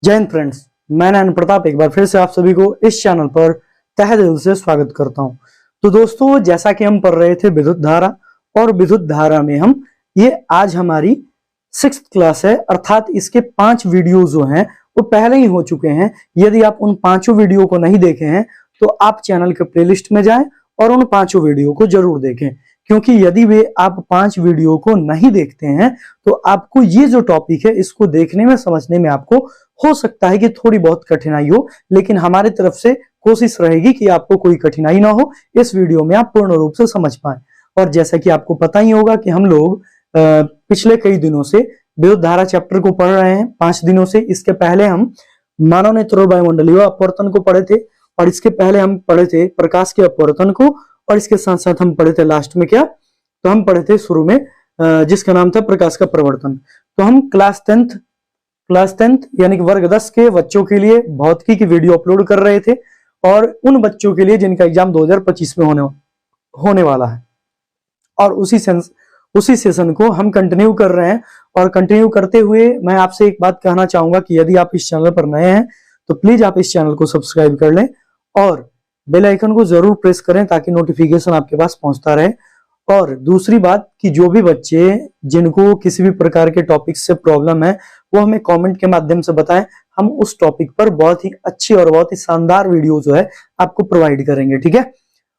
जय हिंद फ्रेंड्स, मैं नयन प्रताप एक बार फिर से आप सभी को इस चैनल पर तहे दिल से स्वागत करता हूं। तो दोस्तों, जैसा कि हम पढ़ रहे थे विद्युत धारा, और विद्युत धारा में हम आज हमारी 6th क्लास है, अर्थात इसके 5 वीडियो जो हैं वो पहले ही हो चुके हैं। यदि आप उन 5 वीडियो को नहीं देखे हैं तो आप चैनल के प्लेलिस्ट में जाएं और उन 5 वीडियो को जरूर देखें, क्योंकि यदि वे आप 5 वीडियो को नहीं देखते हैं तो आपको ये जो टॉपिक है इसको देखने में समझने में आपको हो सकता है कि थोड़ी बहुत कठिनाई हो, लेकिन हमारी तरफ से कोशिश रहेगी कि आपको कोई कठिनाई ना हो, इस वीडियो में आप पूर्ण रूप से समझ पाए। और जैसा कि आपको पता ही होगा कि हम लोग पिछले कई दिनों से विद्युत धारा चैप्टर को पढ़ रहे हैं, 5 दिनों से। इसके पहले हम मानव नेत्र वायुमंडलीय अपवर्तन को पढ़े थे, और इसके पहले हम पढ़े थे प्रकाश के अपवर्तन को, और इसके साथ साथ हम पढ़े थे लास्ट में क्या, तो हम पढ़े थे शुरू में जिसका नाम था प्रकाश का प्रवर्तन। तो हम क्लास 10th यानी कि वर्ग 10 के बच्चों के लिए भौतिकी की वीडियो अपलोड कर रहे थे, और उन बच्चों के लिए जिनका एग्जाम 2025 में होने वाला है। और उसी सेशन को हम कंटिन्यू कर रहे हैं। और कंटिन्यू करते हुए मैं आपसे एक बात कहना चाहूंगा कि यदि आप इस चैनल पर नए हैं तो प्लीज आप इस चैनल को सब्सक्राइब कर लें और बेल आइकन को जरूर प्रेस करें ताकि नोटिफिकेशन आपके पास पहुंचता रहे। और दूसरी बात कि जो भी बच्चे जिनको किसी भी प्रकार के टॉपिक से प्रॉब्लम है वो हमें कमेंट के माध्यम से बताएं, हम उस टॉपिक पर बहुत ही अच्छी और बहुत ही शानदार वीडियो जो है आपको प्रोवाइड करेंगे, ठीक है।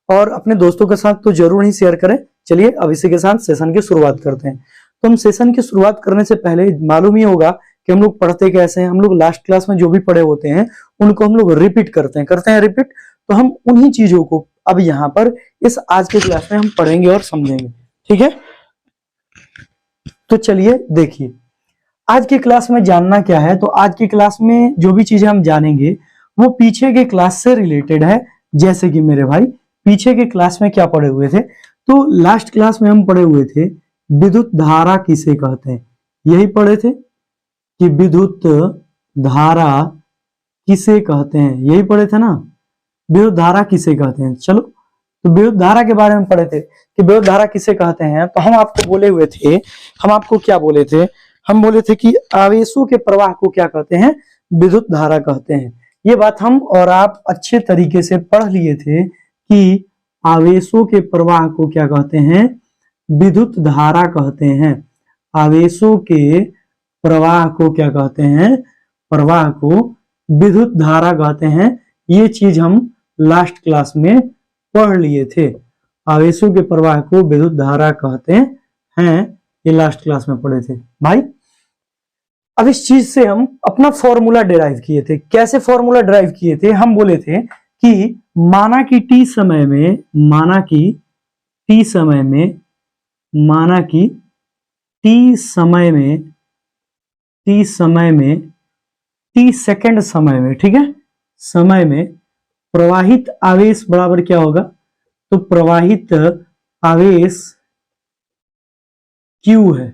और अपने दोस्तों के साथ तो जरूर ही शेयर करें। चलिए अब इसी के साथ सेशन की शुरुआत करते हैं। तो हम सेशन की शुरुआत करने से पहले मालूम ही होगा कि हम लोग पढ़ते कैसे हैं। हम लोग लास्ट क्लास में जो भी पढ़े होते हैं उनको हम लोग रिपीट करते हैं रिपीट। तो हम उन्हीं चीजों को अब यहाँ पर इस आज के क्लास में हम पढ़ेंगे और समझेंगे, ठीक है। तो चलिए देखिए आज की क्लास में जानना क्या है। तो आज की क्लास में जो भी चीजें हम जानेंगे वो पीछे के क्लास से रिलेटेड है। जैसे कि मेरे भाई पीछे के क्लास में क्या पढ़े हुए थे, तो लास्ट क्लास में हम पढ़े हुए थे विद्युत धारा किसे कहते हैं, यही पढ़े थे कि विद्युत धारा किसे कहते हैं, यही पढ़े थे ना, विद्युत धारा किसे कहते हैं। चलो तो विद्युत धारा के बारे में पढ़े थे कि विद्युत धारा किसे कहते हैं। तो हम आपको बोले हुए थे, हम आपको क्या बोले थे, हम बोले थे कि आवेशों के प्रवाह को क्या कहते हैं, विद्युत धारा कहते हैं। ये बात हम और आप अच्छे तरीके से पढ़ लिए थे कि आवेशों के प्रवाह को क्या कहते हैं, विद्युत धारा कहते हैं। आवेशों के प्रवाह को क्या कहते हैं, प्रवाह को विद्युत धारा कहते हैं। ये चीज हम लास्ट क्लास में पढ़ लिए थे। आवेशों के प्रवाह को विद्युत धारा कहते हैं, ये लास्ट क्लास में पढ़े थे भाई। अब इस चीज से हम अपना फॉर्मूला डिराइव किए थे। कैसे फॉर्मूला डिराइव किए थे, हम बोले थे कि माना कि टी समय टी सेकंड समय में, ठीक है, समय में प्रवाहित आवेश बराबर क्या होगा, तो प्रवाहित आवेश Q है।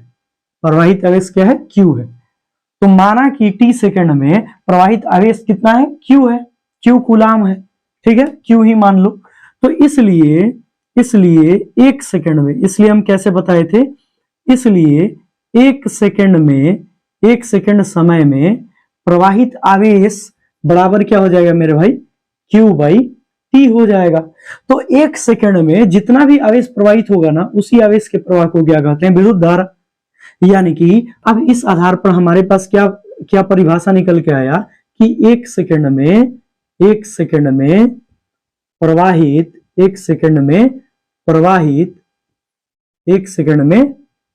प्रवाहित आवेश क्या है, Q है। तो माना कि टी सेकंड में प्रवाहित आवेश कितना है, Q है, Q कूलाम है, ठीक है, Q ही मान लो। तो इसलिए 1 सेकंड में, इसलिए हम कैसे बताए थे, इसलिए 1 सेकंड समय में प्रवाहित आवेश बराबर क्या हो जाएगा मेरे भाई, Q/T हो जाएगा। तो 1 सेकंड में जितना भी आवेश प्रवाहित होगा ना, उसी आवेश के प्रवाह को क्या कहते हैं, विद्युत धारा। यानी कि अब इस आधार पर हमारे पास क्या परिभाषा निकल के आया कि 1 सेकंड में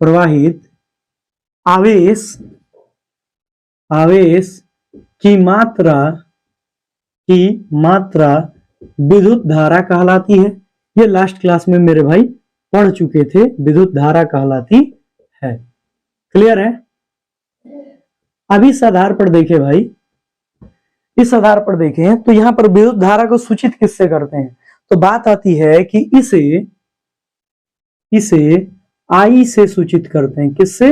प्रवाहित आवेश की मात्रा विद्युत धारा कहलाती है। ये लास्ट क्लास में मेरे भाई पढ़ चुके थे, विद्युत धारा कहलाती है। क्लियर है। अब इस आधार पर देखें भाई, इस आधार पर देखें तो यहां पर विद्युत धारा को सूचित किससे करते हैं, तो बात आती है कि इसे I से सूचित करते हैं। किससे,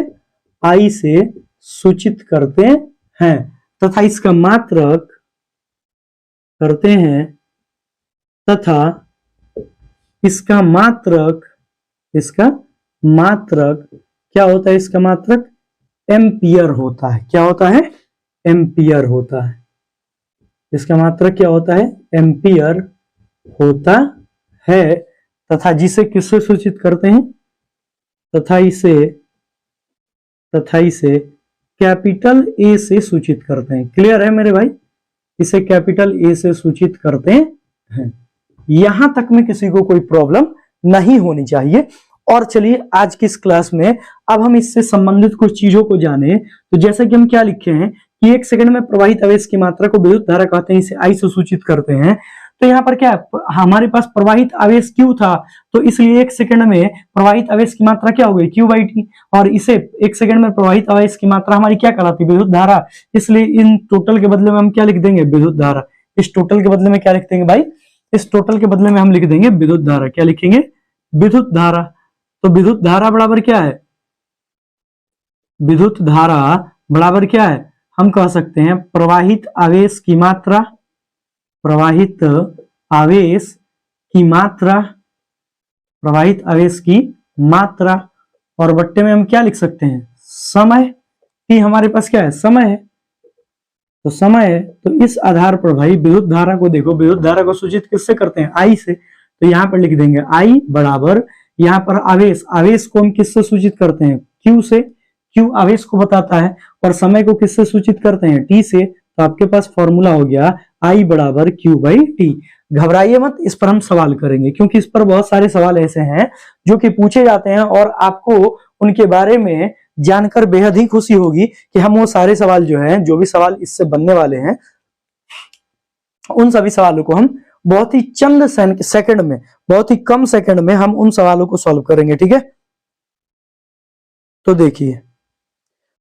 I से सूचित करते हैं तथा इसका मात्रक करते हैं, तथा इसका मात्रक क्या होता है, इसका मात्रक एम्पियर होता है। क्या होता है, एम्पियर होता है। इसका मात्रक क्या होता है? एम्पियर होता है, तथा जिसे किससे सूचित करते हैं? तथा इसे कैपिटल ए से सूचित करते हैं। क्लियर है मेरे भाई? इसे कैपिटल ए से सूचित करते हैं। यहां तक में किसी को कोई प्रॉब्लम नहीं होनी चाहिए। और चलिए आज की इस क्लास में अब हम इससे संबंधित कुछ चीजों को जाने। तो जैसा कि हम क्या लिखे हैं कि 1 सेकंड में प्रवाहित आवेश की मात्रा को विद्युत धारा कहते हैं, इसे आई से सूचित करते हैं। तो यहाँ पर क्या है, हमारे पास प्रवाहित आवेश Q था, तो इसलिए 1 सेकंड में प्रवाहित आवेश की मात्रा क्या हो गई? Q/T। और इसे 1 सेकंड में प्रवाहित आवेश की मात्रा हमारी क्या कहलाती है? विद्युत धारा। इसलिए इन टोटल के बदले में हम क्या लिख देंगे? विद्युत धारा। इस टोटल के बदले में क्या लिख देंगे भाई? इस टोटल के बदले में हम लिख देंगे विद्युत धारा। क्या लिखेंगे? विद्युत धारा। तो विद्युत धारा बराबर क्या है? विद्युत धारा बराबर क्या है? हम कह सकते हैं प्रवाहित आवेश की मात्रा, प्रवाहित आवेश की मात्रा, प्रवाहित आवेश की मात्रा, और बट्टे में हम क्या लिख सकते हैं? समय। कि हमारे पास क्या है? समय है। तो समय है, तो इस आधार पर भाई विद्युत धारा को देखो, विद्युत धारा को सूचित किससे करते हैं? आई से। तो यहां पर लिख देंगे आई बराबर, यहां पर आवेश, आवेश को हम किससे सूचित करते हैं? क्यू से। क्यू आवेश को बताता है। और समय को किससे सूचित करते हैं? टी से। तो आपके पास फॉर्मूला हो गया आई बराबर Q/T। घबराइए मत, इस पर हम सवाल करेंगे, क्योंकि इस पर बहुत सारे सवाल ऐसे हैं जो कि पूछे जाते हैं और आपको उनके बारे में जानकर बेहद ही खुशी होगी कि हम वो सारे सवाल जो हैं, जो भी सवाल इससे बनने वाले हैं, उन सभी सवालों को हम बहुत ही चंद सेकंड में, बहुत ही कम सेकंड में हम उन सवालों को सॉल्व करेंगे। ठीक है, तो देखिए,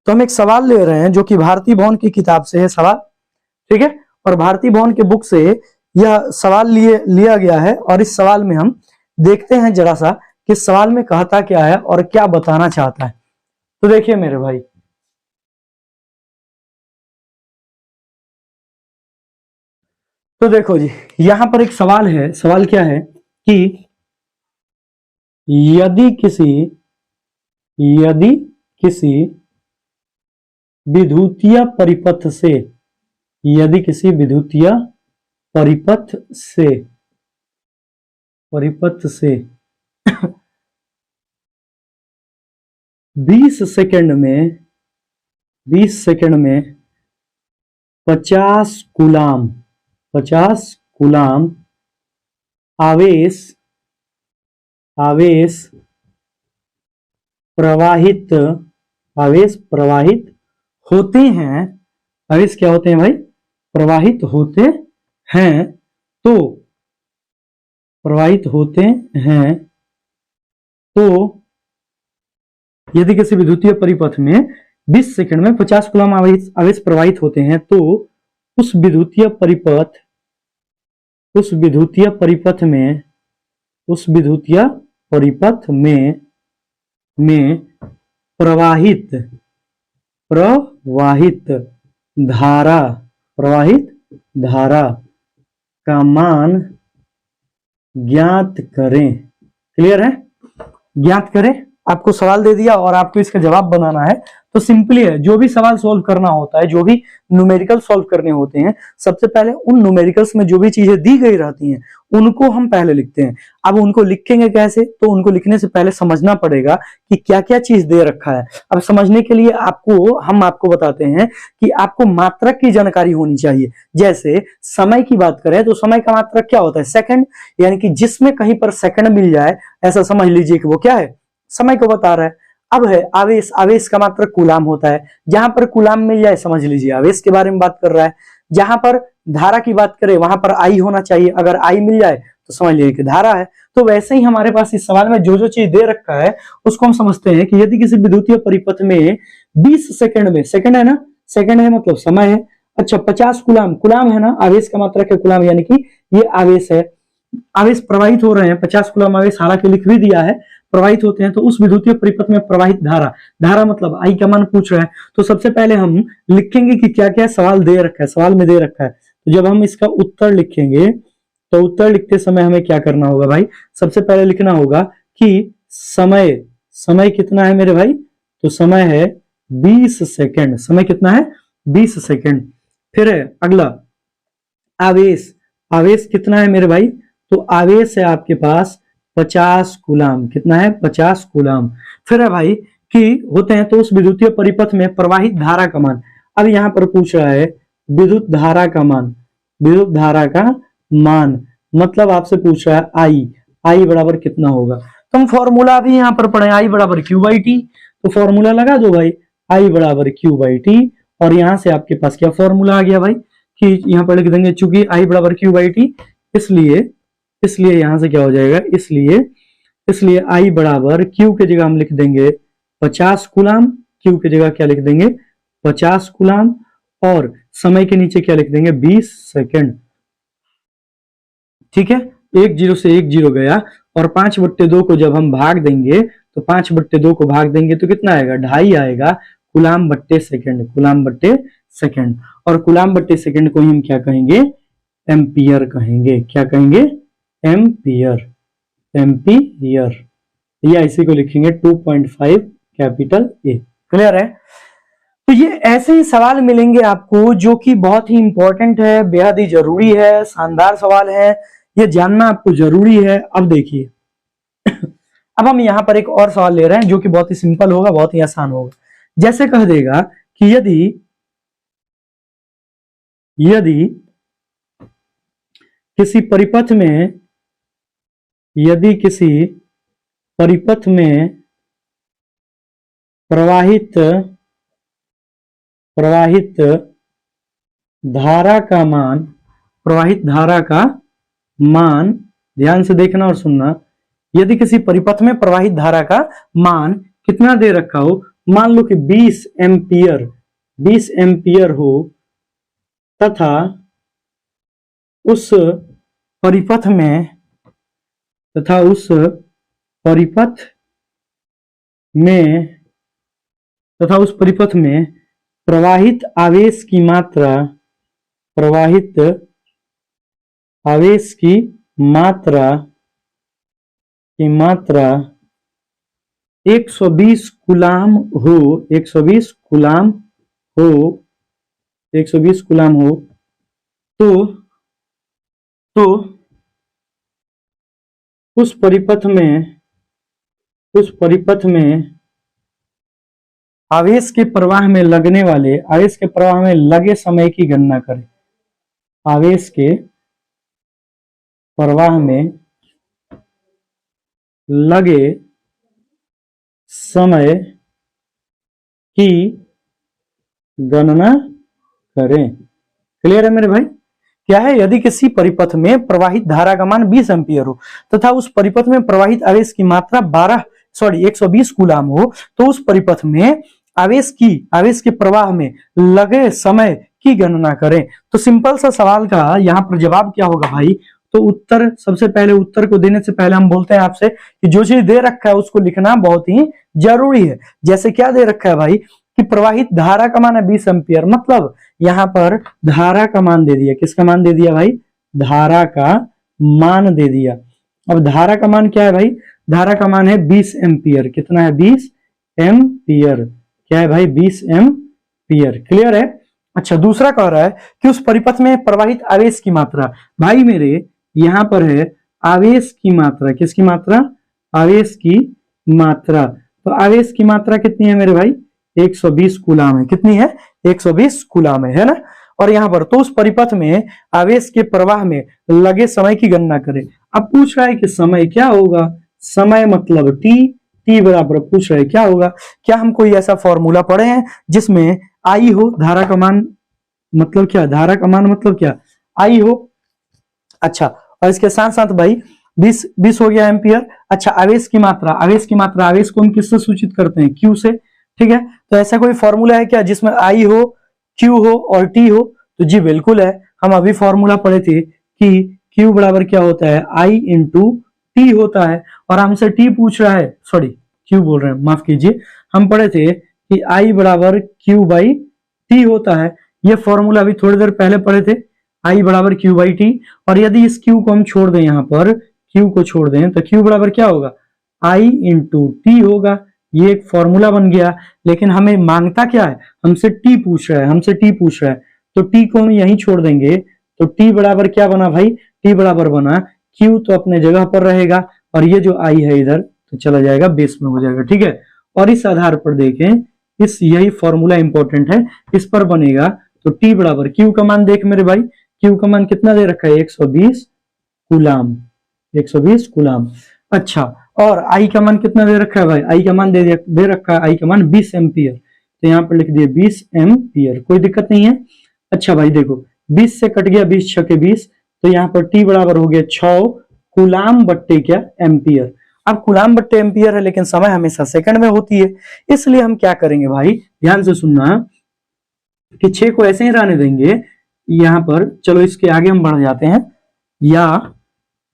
तो हम एक सवाल ले रहे हैं जो कि भारती भवन की किताब से है सवाल। ठीक है, और भारती भवन के बुक से यह सवाल लिया गया है। और इस सवाल में हम देखते हैं जरा सा कि इस सवाल में कहता क्या है और क्या बताना चाहता है। तो देखिए मेरे भाई, तो देखो जी, यहां पर एक सवाल है। सवाल क्या है कि यदि किसी विद्युतीय परिपथ से, यदि किसी विद्युतीय परिपथ से 20 सेकंड में 50 कूलाम आवेश प्रवाहित होते हैं। आवेश क्या होते हैं भाई? प्रवाहित होते हैं। तो प्रवाहित होते हैं, तो यदि किसी विद्युतीय परिपथ में 20 सेकंड में 50 कूलाम आवेश प्रवाहित होते हैं, तो उस विद्युतीय परिपथ में प्रवाहित धारा का मान ज्ञात करें। क्लियर है? ज्ञात करें। आपको सवाल दे दिया और आपको इसका जवाब बनाना है। तो सिंपली है, जो भी सवाल सोल्व करना होता है, जो भी न्यूमेरिकल सोल्व करने होते हैं, सबसे पहले उन न्यूमेरिकल्स में जो भी चीजें दी गई रहती हैं उनको हम पहले लिखते हैं। अब उनको लिखेंगे कैसे? तो उनको लिखने से पहले समझना पड़ेगा कि क्या क्या चीज दे रखा है। अब समझने के लिए हम आपको बताते हैं कि आपको मात्रक की जानकारी होनी चाहिए। जैसे समय की बात करें तो समय का मात्रक क्या होता है? सेकंड। यानी कि जिसमें कहीं पर सेकंड मिल जाए, ऐसा समझ लीजिए कि वो क्या है? समय को बता रहा है। अब है आवेश, आवेश का मात्रक कूलाम होता है। जहां पर कूलाम मिल जाए समझ लीजिए आवेश के बारे में बात कर रहा है। जहां पर धारा की बात करें वहां पर आई होना चाहिए। अगर आई मिल जाए तो समझ लीजिए कि धारा है। तो वैसे ही हमारे पास इस सवाल में जो जो चीज दे रखा है उसको हम समझते हैं कि यदि किसी विद्युतीय परिपथ में 20 सेकंड में, सेकंड है ना, सेकंड है मतलब समय है। अच्छा, 50 कूलाम, कूलाम है ना, आवेश का मात्रक है कूलाम, यानी कि ये आवेश है। आवेश प्रवाहित हो रहे हैं, 50 कूलाम आवेश हालांकि लिख भी दिया है, प्रवाहित होते हैं। तो उस विद्युतीय परिपथ में प्रवाहित धारा, धारा मतलब आई का मान पूछ रहा है। तो सबसे पहले हम लिखेंगे कि क्या क्या सवाल दे रखा है, सवाल में दे रखा है। तो जब हम इसका उत्तर लिखेंगे तो उत्तर लिखते समय हमें क्या करना होगा भाई? सबसे पहले लिखना होगा कि समय कितना है मेरे भाई? तो समय है 20 सेकंड। समय कितना है? 20 सेकंड। फिर है अगला आवेश, आवेश कितना है मेरे भाई, तो आवेश है आपके पास 50 कूलाम, कितना है 50 कूलाम। फिर है भाई कि होते हैं तो उस विद्युतीय परिपथ में प्रवाहित धारा का मान, अब यहां पर पूछ रहा है विद्युत धारा का मान, विद्युत धारा का मान मतलब आपसे पूछ रहा है आई, आई बराबर कितना होगा, तो हम फॉर्मूला भी यहां पर पढ़े आई बराबर क्यू बाई टी, तो फॉर्मूला लगा दो भाई आई बराबर क्यू बाई टी, और यहां से आपके पास क्या फॉर्मूला आ गया भाई कि यहां पर लिख देंगे चूंकि आई बराबर क्यू बाई टी, इसलिए यहां से क्या हो जाएगा, इसलिए आई बराबर क्यू के जगह हम लिख देंगे 50 कूलाम, क्यू की जगह क्या लिख देंगे 50 कूलाम, और समय के नीचे क्या लिख देंगे 20 सेकंड। ठीक है, 1 0 से 1 0 गया, और 5/2 को जब हम भाग देंगे तो 5/2 को भाग देंगे तो कितना आएगा 2.5 आएगा कूलाम बट्टे सेकंड, कूलाम बट्टे सेकंड, और कूलाम बट्टे सेकंड को हम क्या कहेंगे एम्पियर कहेंगे, क्या कहेंगे एम्पियर, एम्पियर, या इसी को लिखेंगे 2.5 कैपिटल ए। क्लियर है, तो ये ऐसे ही सवाल मिलेंगे आपको जो कि बहुत ही इंपॉर्टेंट है, बेहद ही जरूरी है, शानदार सवाल है, ये जानना आपको जरूरी है। अब देखिए अब हम यहां पर एक और सवाल ले रहे हैं जो कि बहुत ही सिंपल होगा, बहुत ही आसान होगा। जैसे कह देगा कि यदि किसी परिपथ में, यदि किसी परिपथ में प्रवाहित धारा का मान, प्रवाहित धारा का मान, ध्यान से देखना और सुनना, यदि किसी परिपथ में प्रवाहित धारा का मान कितना दे रखा हो, मान लो कि 20 एम्पियर हो, तथा उस परिपथ में प्रवाहित आवेश की मात्रा, प्रवाहित आवेश की मात्रा 120 कूलाम हो, 120 कूलाम हो, 120 कूलाम हो, तो उस परिपथ में आवेश के प्रवाह में लगने वाले, आवेश के प्रवाह में लगे समय की गणना करें, आवेश के प्रवाह में लगे समय की गणना करें। क्लियर है मेरे भाई, क्या है, यदि किसी परिपथ में प्रवाहित धारा का मान 20 एम्पियर हो तथा उस परिपथ में प्रवाहित आवेश की मात्रा 120 कूलाम हो, तो उस परिपथ में आवेश के प्रवाह में लगे समय की गणना करें। तो सिंपल सा सवाल का यहाँ पर जवाब क्या होगा भाई, तो उत्तर, सबसे पहले उत्तर को देने से पहले हम बोलते हैं आपसे कि जो चीज दे रखा है उसको लिखना बहुत ही जरूरी है। जैसे क्या दे रखा है भाई कि प्रवाहित धारा का मान है 20 एम्पियर, मतलब यहां पर धारा का मान दे दिया, किसका मान दे दिया भाई, धारा का मान दे दिया। अब धारा का मान क्या है भाई, धारा का मान है 20 एम्पियर, कितना है 20 एम्पियर, क्या है भाई 20 एम्पियर। क्लियर है, अच्छा दूसरा कह रहा है कि उस परिपथ में प्रवाहित आवेश की मात्रा, भाई मेरे यहां पर है आवेश की मात्रा, किसकी मात्रा, आवेश की मात्रा, तो आवेश की मात्रा कितनी है मेरे भाई 120 कूलाम है, कितनी है 120 कूलाम है ना। और यहां पर तो उस परिपथ में आवेश के प्रवाह में लगे समय की गणना करें। अब पूछ रहा है कि समय क्या होगा, समय मतलब टी बराबर पूछ रहे क्या होगा, क्या हम कोई ऐसा फॉर्मूला पढ़े हैं जिसमें आई हो, धारा का मान मतलब क्या, धारा का मान मतलब क्या आई हो। अच्छा, और इसके साथ साथ भाई 20 हो गया एम्पियर। अच्छा, आवेश की मात्रा, आवेश को हम किससे सूचित करते हैं, क्यू से। ठीक है, तो ऐसा कोई फॉर्मूला है क्या जिसमें आई हो, क्यू हो और टी हो, तो जी बिल्कुल है, हम अभी फॉर्मूला पढ़े थे कि क्यू बराबर क्या होता है आई इंटू टी होता है, और हमसे टी पूछ रहा है, सॉरी क्यू बोल रहे हैं, माफ कीजिए, हम पढ़े थे कि आई बराबर क्यू बाई टी होता है। ये फॉर्मूला अभी थोड़ी देर पहले पढ़े थे, आई बराबर क्यू बाई टी, और यदि इस क्यू को हम छोड़ दें, यहां पर क्यू को छोड़ दें तो क्यू बराबर क्या होगा आई इंटू टी होगा। ये एक फॉर्मूला बन गया, लेकिन हमें मांगता क्या है, हमसे टी पूछ रहा है, हमसे टी पूछ रहा है, तो टी को हम यहीं छोड़ देंगे। तो टी बराबर क्या बना भाई, टी बराबर बना क्यू तो अपने जगह पर रहेगा, और ये जो आई है इधर तो चला जाएगा बेस में हो जाएगा, ठीक है। और इस आधार पर देखें, इस यही फॉर्मूला इंपॉर्टेंट है, इस पर बनेगा तो टी बराबर क्यू का मान देख मेरे भाई, क्यू का मान कितना दे रखा है 120 कूलाम, 120 कूलाम। अच्छा, और आई का मान कितना दे रखा है भाई, आई का मान दे रखा है, आई का मान 20 एम्पियर, तो यहाँ पर लिख दिए 20 एम्पियर, कोई दिक्कत नहीं है। अच्छा भाई देखो 20 से कट गया 20 छके 20, तो यहाँ पर टी बराबर हो गया 6 कूलाम बट्टे क्या एम्पियर। अब कूलाम बट्टे एम्पियर है, लेकिन समय हमेशा सेकंड में होती है, इसलिए हम क्या करेंगे भाई, ध्यान से सुनना कि 6 को ऐसे ही रहने देंगे यहाँ पर। चलो इसके आगे हम बढ़ जाते हैं,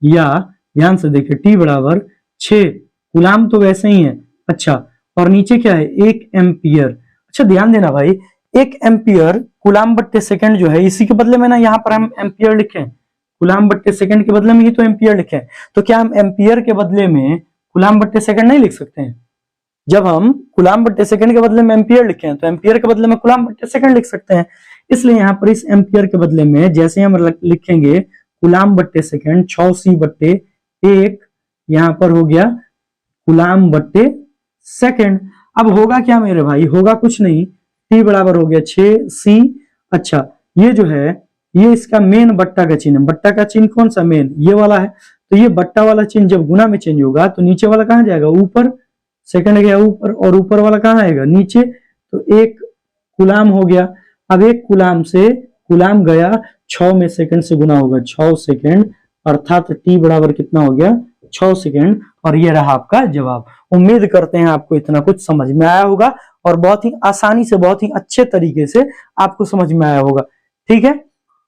या ध्यान से देखिए टी बराबर 6 कूलाम तो वैसे ही है। अच्छा, और नीचे क्या है 1 एम्पियर। अच्छा ध्यान देना भाई, 1 एम्पियर कूलाम बट्टे सेकंड जो है, इसी के बदले में ना यहाँ पर हम एम्पियर लिखें, कूलाम बट्टे सेकंड के बदले में ही तो एम्पियर लिखें, तो क्या हम एम्पियर के बदले में कूलाम बट्टे सेकंड नहीं लिख सकते हैं? जब हम कूलाम बट्टे सेकंड के बदले में एम्पियर लिखें तो एम्पियर के बदले में कूलाम बट्टे सेकंड लिख सकते हैं। इसलिए यहाँ पर इस एम्पियर के बदले में जैसे हम लिखेंगे कूलाम बट्टे सेकंड 6c बट्टे 1, यहाँ पर हो गया कूलाम बट्टे सेकंड। अब होगा क्या मेरे भाई, होगा कुछ नहीं, टी बराबर हो गया 6c। अच्छा, ये जो है ये इसका मेन बट्टा का चिन्ह, बट्टा का चिन्ह कौन सा, मेन ये वाला है, तो ये बट्टा वाला चिन्ह जब गुना में चेंज होगा तो नीचे वाला कहाँ जाएगा, ऊपर, सेकंड गया ऊपर, और ऊपर वाला कहाँ आएगा, नीचे, तो 1 कूलाम हो गया। अब 1 कूलाम से कूलाम गया 6 में सेकंड से गुना होगा 6 सेकंड, अर्थात टी बराबर कितना हो गया 6 सेकंड, और ये रहा आपका जवाब। उम्मीद करते हैं आपको इतना कुछ समझ में आया होगा, और बहुत ही आसानी से, बहुत ही अच्छे तरीके से आपको समझ में आया होगा, ठीक है।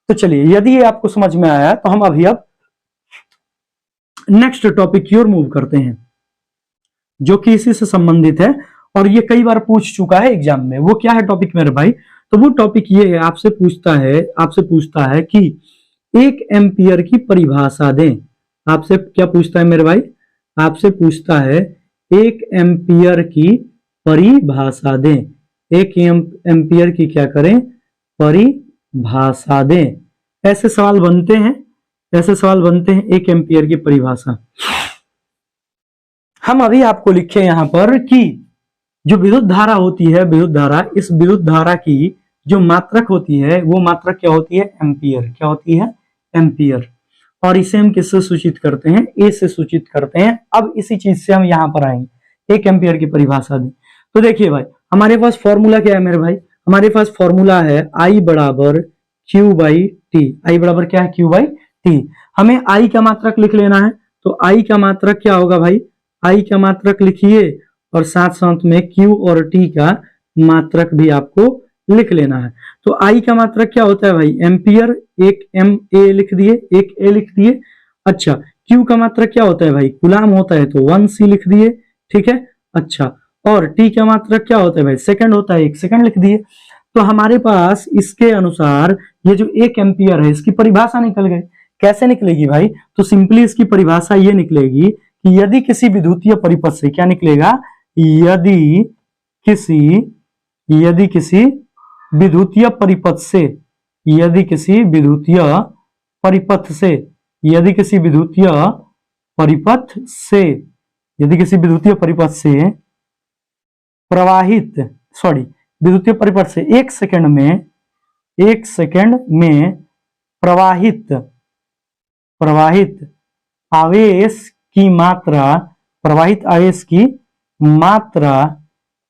तो चलिए, यदि ये आपको समझ में आया तो हम अभी अब नेक्स्ट टॉपिक की ओर मूव करते हैं, जो कि इसी से संबंधित है, और ये कई बार पूछ चुका है एग्जाम में। वो क्या है टॉपिक मेरे भाई, तो वो टॉपिक ये है, आपसे पूछता है कि 1 एम्पियर की परिभाषा दें। आपसे क्या पूछता है मेरे भाई, आपसे पूछता है 1 एम्पियर की परिभाषा दें, 1 एम्पियर की क्या करें, परिभाषा दें। ऐसे सवाल बनते हैं, 1 एम्पियर की परिभाषा। हम अभी आपको लिखे यहां पर कि जो विद्युत धारा होती है, विद्युत धारा, इस विद्युत धारा की जो मात्रक होती है वो मात्रक क्या होती है, एम्पियर। क्या होती है, एम्पियर। और इसे हम किससे सूचित करते हैं, ए से सूचित करते हैं। अब इसी चीज से हम यहां पर आएंगे, 1 एम्पियर की परिभाषा दें। तो देखिए भाई, हमारे पास फॉर्मूला क्या है मेरे भाई, हमारे पास फॉर्मूला है आई बराबर क्यू बाई टी। आई बराबर क्या है, क्यू बाई टी। हमें आई का मात्रक लिख लेना है, तो आई का मात्रक क्या होगा भाई, आई का मात्रक लिखिए, और साथ साथ में क्यू और टी का मात्रक भी आपको लिख लेना है। तो आई का मात्रक क्या होता है भाई, एम्पियर, 1 एम ए लिख दिए, 1 ए लिख दिए। अच्छा, क्यू का मात्रक क्या होता है भाई, कूलाम होता है, तो 1 सी लिख दिए, ठीक है। अच्छा, और टी का मात्रक क्या होता है भाई, सेकंड होता है, 1 सेकंड लिख दिए। तो हमारे पास इसके अनुसार ये जो 1 एम्पियर है इसकी परिभाषा निकल गई। कैसे निकलेगी भाई, तो सिंपली इसकी परिभाषा ये निकलेगी कि यदि किसी विद्युतीय परिपथ से, क्या निकलेगा, यदि किसी विद्युतीय परिपथ से, यदि किसी विद्युतीय परिपथ से, यदि किसी विद्युतीय परिपथ से, यदि किसी विद्युतीय परिपथ से प्रवाहित, विद्युतीय परिपथ से 1 सेकंड में प्रवाहित आवेश की मात्रा, प्रवाहित आवेश की मात्रा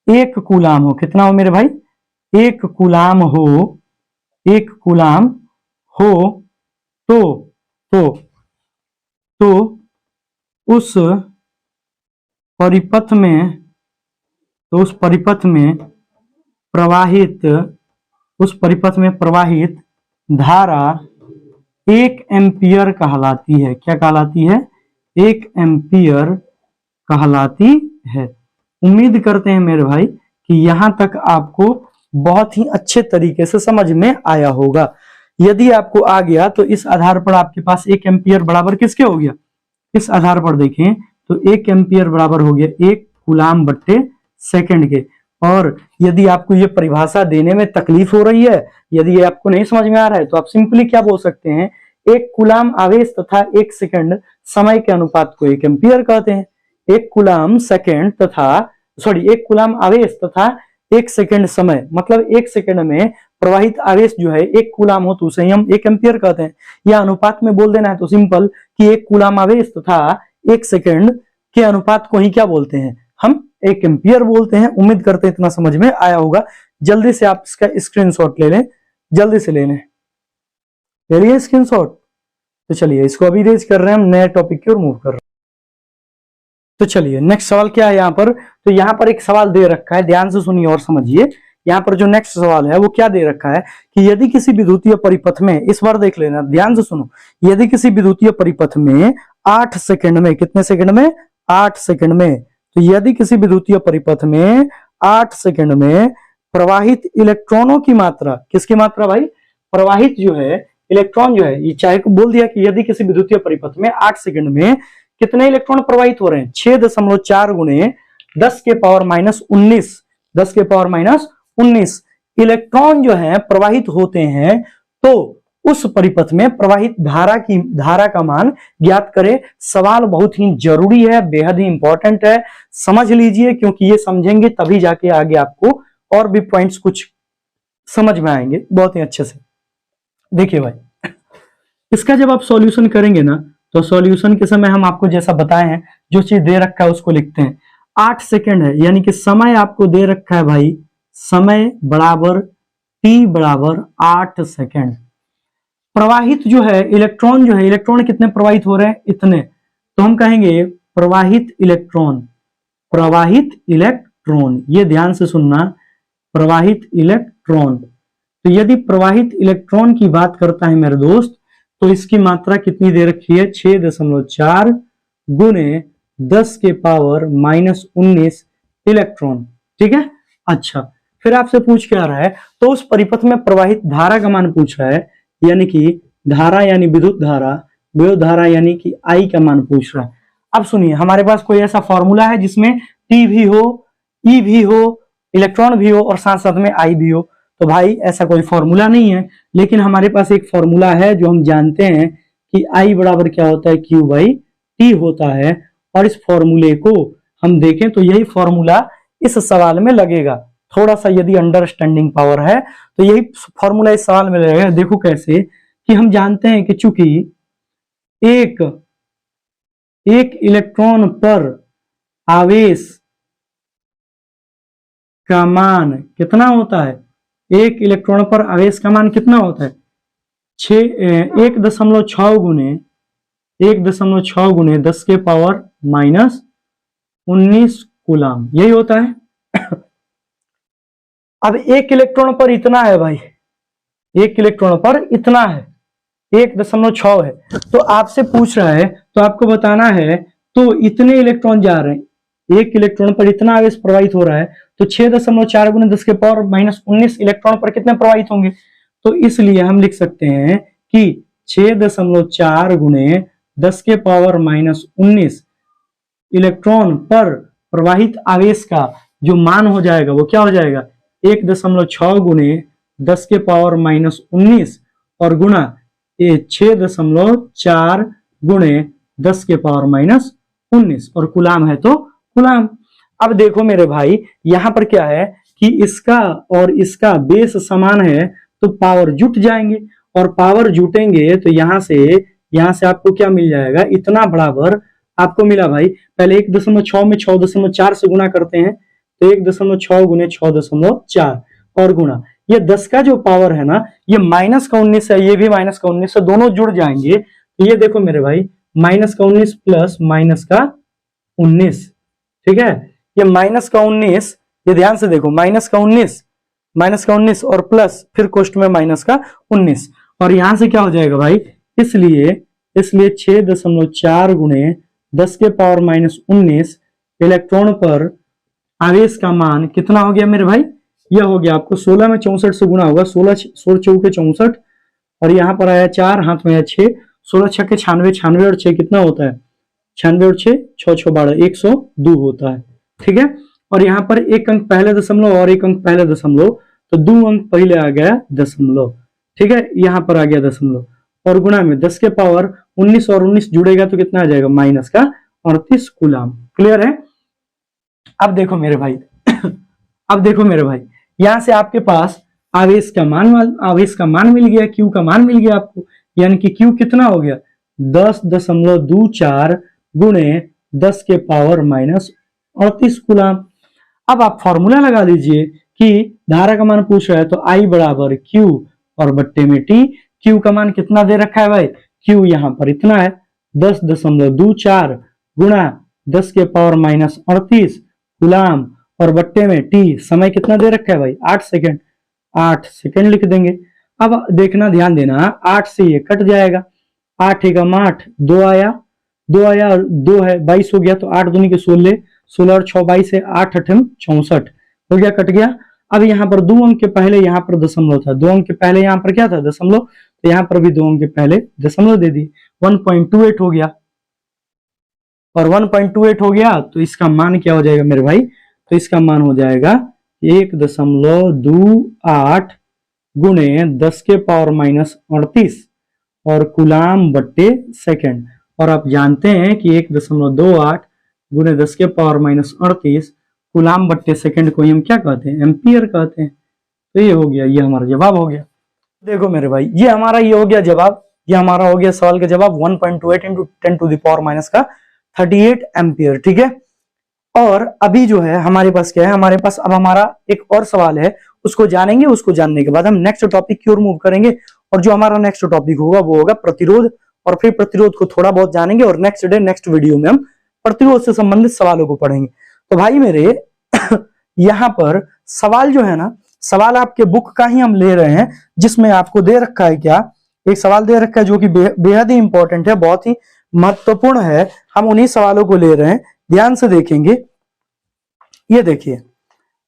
1 कूलाम हो। कितना हो मेरे भाई, 1 कूलाम हो, 1 कूलाम हो, तो उस परिपथ में प्रवाहित धारा 1 एम्पियर कहलाती है। क्या कहलाती है, 1 एम्पियर कहलाती है। उम्मीद करते हैं मेरे भाई कि यहां तक आपको बहुत ही अच्छे तरीके से समझ में आया होगा। यदि आपको आ गया तो इस आधार पर आपके पास 1 एम्पियर बराबर किसके हो गया, इस आधार पर देखें तो 1 एम्पियर बराबर हो गया 1 कूलाम बट्टे सेकंड के। और यदि आपको ये परिभाषा देने में तकलीफ हो रही है, यदि ये आपको नहीं समझ में आ रहा है, तो आप सिंपली क्या बोल सकते हैं, एक कूलाम आवेश तथा एक सेकंड समय के अनुपात को 1 एम्पियर कहते हैं। एक कूलाम सेकंड तथा एक कूलाम आवेश तथा 1 सेकंड समय, मतलब 1 सेकंड में प्रवाहित आवेश जो है 1 कूलाम हो तो उसे हम 1 एम्पियर कहते हैं। या अनुपात में बोल देना है तो सिंपल कि 1 कूलाम आवेश तथा 1 सेकंड के अनुपात को ही क्या बोलते हैं, हम 1 एम्पियर बोलते हैं। उम्मीद करते हैं इतना समझ में आया होगा। जल्दी से आप इसका स्क्रीनशॉट ले लें, जल्दी से ले लें, ले लिए स्क्रीनशॉट। तो चलिए इसको अभी रेज कर रहे हैं, हम नए टॉपिक की ओर मूव कर रहे हैं। तो चलिए नेक्स्ट सवाल क्या है यहाँ पर, तो यहाँ पर एक सवाल दे रखा है, ध्यान से सुनिए और समझिए। यहाँ पर जो नेक्स्ट सवाल है वो क्या दे रखा है कि यदि किसी विद्युतीय परिपथ में, इस बार देख लेना, ध्यान से सुनो, यदि किसी विद्युतीय परिपथ में 8 सेकंड में, कितने सेकंड में, 8 सेकंड में, तो यदि किसी विद्युतीय परिपथ में 8 सेकंड में प्रवाहित इलेक्ट्रॉनों की मात्रा, किसकी मात्रा भाई, प्रवाहित जो है इलेक्ट्रॉन जो है, ये चाहे को बोल दिया कि यदि किसी विद्युतीय परिपथ में 8 सेकंड में कितने इलेक्ट्रॉन प्रवाहित हो रहे हैं, 6.4 गुणे 10 के पावर माइनस 19, 10 के पावर माइनस 19 इलेक्ट्रॉन जो है प्रवाहित होते हैं, तो उस परिपथ में प्रवाहित धारा का मान ज्ञात करें। सवाल बहुत ही जरूरी है, बेहद ही इंपॉर्टेंट है, समझ लीजिए, क्योंकि ये समझेंगे तभी जाके आगे आपको और भी पॉइंट्स कुछ समझ में आएंगे बहुत ही अच्छे से। देखिए भाई, इसका जब आप सॉल्यूशन करेंगे ना, तो सॉल्यूशन के समय हम आपको जैसा बताए हैं, जो चीज दे रखा है उसको लिखते हैं। 8 सेकंड है, यानी कि समय आपको दे रखा है भाई, समय बराबर t बराबर 8 सेकंड। प्रवाहित जो है इलेक्ट्रॉन, जो है इलेक्ट्रॉन कितने प्रवाहित हो रहे हैं, इतने, तो हम कहेंगे प्रवाहित इलेक्ट्रॉन, प्रवाहित इलेक्ट्रॉन, ये ध्यान से सुनना, प्रवाहित इलेक्ट्रॉन। तो यदि प्रवाहित इलेक्ट्रॉन की बात करता है मेरे दोस्त, तो इसकी मात्रा कितनी दे रखी है, 6.4 गुणे 10 के पावर माइनस 19 इलेक्ट्रॉन। ठीक है, अच्छा, फिर आपसे पूछ क्या रहा है, तो उस परिपथ में प्रवाहित धारा का मान पूछ रहा है, यानी कि धारा यानी विद्युत धारा यानी कि आई का मान पूछ रहा है। अब सुनिए, हमारे पास कोई ऐसा फॉर्मूला है जिसमें टी भी हो, ई भी हो, इलेक्ट्रॉन भी हो और साथ साथ में आई भी हो, तो भाई ऐसा कोई फॉर्मूला नहीं है, लेकिन हमारे पास एक फॉर्मूला है जो हम जानते हैं कि आई बराबर क्या होता है, क्यू बाई टी होता है। और इस फॉर्मूले को हम देखें तो यही फॉर्मूला इस सवाल में लगेगा। थोड़ा सा यदि अंडरस्टैंडिंग पावर है तो यही फॉर्मूला इस सवाल में लगेगा। देखो कैसे, कि हम जानते हैं कि चूंकि एक इलेक्ट्रॉन पर आवेश का मान कितना होता है, एक इलेक्ट्रॉन पर आवेश का मान कितना होता है, 1.6 गुणे 10 के पावर माइनस 19 कूलाम, यही होता है। अब एक इलेक्ट्रॉन पर इतना है भाई, एक इलेक्ट्रॉन पर इतना है, 1.6 है, तो आपसे पूछ रहा है, तो आपको बताना है, तो इतने इलेक्ट्रॉन जा रहे हैं, एक इलेक्ट्रॉन पर इतना आवेश प्रवाहित हो रहा है, तो 6.4 गुणे 10 के पावर माइनस 19 इलेक्ट्रॉन पर कितने प्रवाहित होंगे, तो इसलिए हम लिख सकते हैं कि 6.4 गुणे 10 के पावर माइनस 19 इलेक्ट्रॉन पर प्रवाहित आवेश का जो मान हो जाएगा वो क्या हो जाएगा, 1.6 गुणे 10 के पावर माइनस 19 और गुणा 6.4 गुणे 10 के पावर माइनस 19 और कूलाम है तो कूलाम। अब देखो मेरे भाई, यहां पर क्या है कि इसका और इसका बेस समान है, तो पावर जुट जाएंगे, और पावर जुटेंगे तो यहां से आपको क्या मिल जाएगा, इतना बराबर आपको मिला भाई। पहले 1.6 में 6.4 से गुणा करते हैं, तो 1.6 गुणे 6.4 और गुणा ये 10 का जो पावर है ना, ये माइनस का 19 है, ये भी माइनस का 19 है, दोनों जुड़ जाएंगे। तो ये देखो मेरे भाई, माइनस का 19 प्लस माइनस का 19, ठीक है, ये माइनस का 19, ये ध्यान से देखो, माइनस का 19 और प्लस फिर कोष्ट में माइनस का 19, और यहां से क्या हो जाएगा भाई, इसलिए 6.4 गुणे 10 के पावर माइनस 19 इलेक्ट्रॉन पर आवेश का मान कितना हो गया मेरे भाई, यह हो गया आपको 16 में 64 से गुणा होगा, 16 चौके 64 और यहाँ पर आया 4, हाथ में आया 6, 16 छक्के 96, 96 और 6 कितना होता है, 96 और 6 6 6 12 102 होता है। ठीक है, और यहाँ पर एक अंक पहले दशमलव और एक अंक पहले दशमलव, तो 2 अंक पहले आ गया दशमलव, ठीक है, यहाँ पर आ गया दशमलव, और गुणा में 10 के पावर 19 और 19 जुड़ेगा तो कितना आ जाएगा माइनस का 38 कूलाम। क्लियर है? अब देखो मेरे भाई अब देखो मेरे भाई, यहां से आपके पास आवेश का मान मिल गया, क्यू का मान मिल गया आपको, यानी कि क्यू कितना हो गया 10.24 गुणे 10 के पावर माइनस 38 कूलाम। अब आप फॉर्मूला लगा लीजिए कि धारा का मान पूछ रहा है तो I बराबर Q और बट्टे में T। Q का मान कितना दे रखा है भाई, Q यहाँ पर इतना है 10.24 गुणा 10 के पावर माइनस 38 कूलाम, और बट्टे में T समय कितना दे रखा है भाई 8 सेकेंड, 8 सेकेंड लिख देंगे। अब देखना, ध्यान देना, 8 से ये कट जाएगा, 8 एकम 8, 2 आया, 2 आया और 2 है 22 हो गया, तो 8 दूनी के 16, 16 और 6 22 है, 8 8 64 हो गया, कट गया। अब यहाँ पर 2 अंक के पहले यहाँ पर दशमलव था, 2 अंक के पहले यहाँ पर क्या था दशमलव, तो यहाँ पर भी 2 अंक के पहले दशमलव दे दी, 1.28 हो गया, और 1.28 हो गया तो इसका मान क्या हो जाएगा मेरे भाई, तो इसका मान हो जाएगा 1.28 गुणे 10 के पावर माइनस 38 और कूलाम बट्टे सेकेंड। और आप जानते हैं कि 1.28 गुणे 10 के पावर माइनस 38 कूलाम बट्टे सेकेंड को हम क्या कहते हैं, एम्पियर कहते हैं। तो ये हो गया, ये हमारा जवाब हो गया। देखो मेरे भाई, ये हमारा ये हो गया जवाब, ये हमारा हो गया सवाल का जवाब 1.28 into 10 to the power minus का 38 एम्पियर, ठीक है। और अभी जो है हमारे पास क्या है, हमारे पास अब हमारा एक और सवाल है, उसको जानेंगे, उसको जानने के बाद हम नेक्स्ट टॉपिक की ओर मूव करेंगे, और जो हमारा नेक्स्ट टॉपिक होगा वो होगा प्रतिरोध, और फिर प्रतिरोध को थोड़ा बहुत जानेंगे, और नेक्स्ट डे नेक्स्ट वीडियो में हम प्रतिरोध से संबंधित सवालों को पढ़ेंगे। तो भाई मेरे यहाँ पर सवाल जो है ना, सवाल आपके बुक का ही हम ले रहे हैं, जिसमें आपको दे रखा है क्या, एक सवाल दे रखा है जो कि बेहद ही इंपॉर्टेंट है, बहुत ही महत्वपूर्ण है, हम उन्हीं सवालों को ले रहे हैं, ध्यान से देखेंगे। ये देखिए,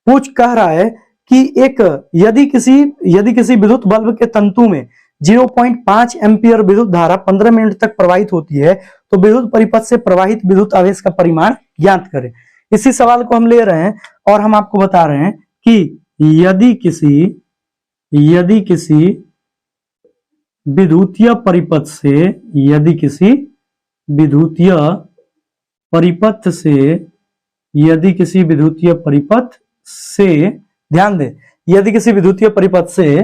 पूछ कह रहा है कि एक यदि किसी विद्युत बल्ब के तंतु में 0.5 एम्पियर विद्युत धारा 15 मिनट तक प्रवाहित होती है, तो विद्युत परिपथ से प्रवाहित विद्युत आवेश का परिमाण ज्ञात करें। इसी सवाल को हम ले रहे हैं, और हम आपको बता रहे हैं कि यदि किसी विद्युतीय परिपथ से ध्यान दे, यदि किसी विद्युतीय परिपथ से,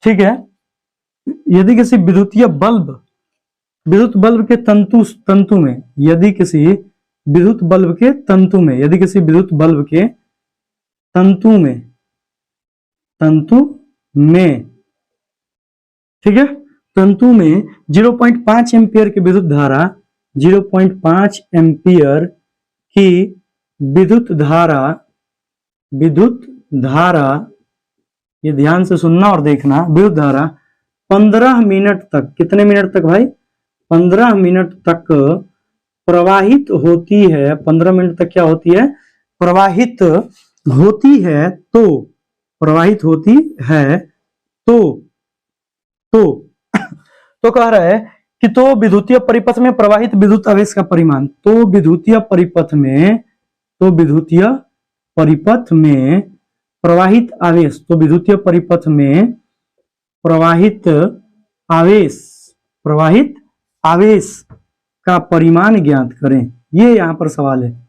ठीक है, यदि किसी विद्युत बल्ब के तंतु में, यदि किसी विद्युत बल्ब के तंतु में, ठीक है, तंतु में 0.5 एम्पियर की विद्युत धारा, 0.5 एम्पियर की विद्युत धारा, ये ध्यान से सुनना और देखना, विद्युत धारा 15 मिनट तक, कितने मिनट तक भाई, 15 मिनट तक प्रवाहित होती है, 15 मिनट तक क्या होती है, प्रवाहित होती है, तो कह रहा है कि तो विद्युतीय परिपथ में प्रवाहित विद्युत आवेश का परिमाण, तो विद्युतीय परिपथ में प्रवाहित आवेश का परिमाण ज्ञात करें। ये यहां पर सवाल है,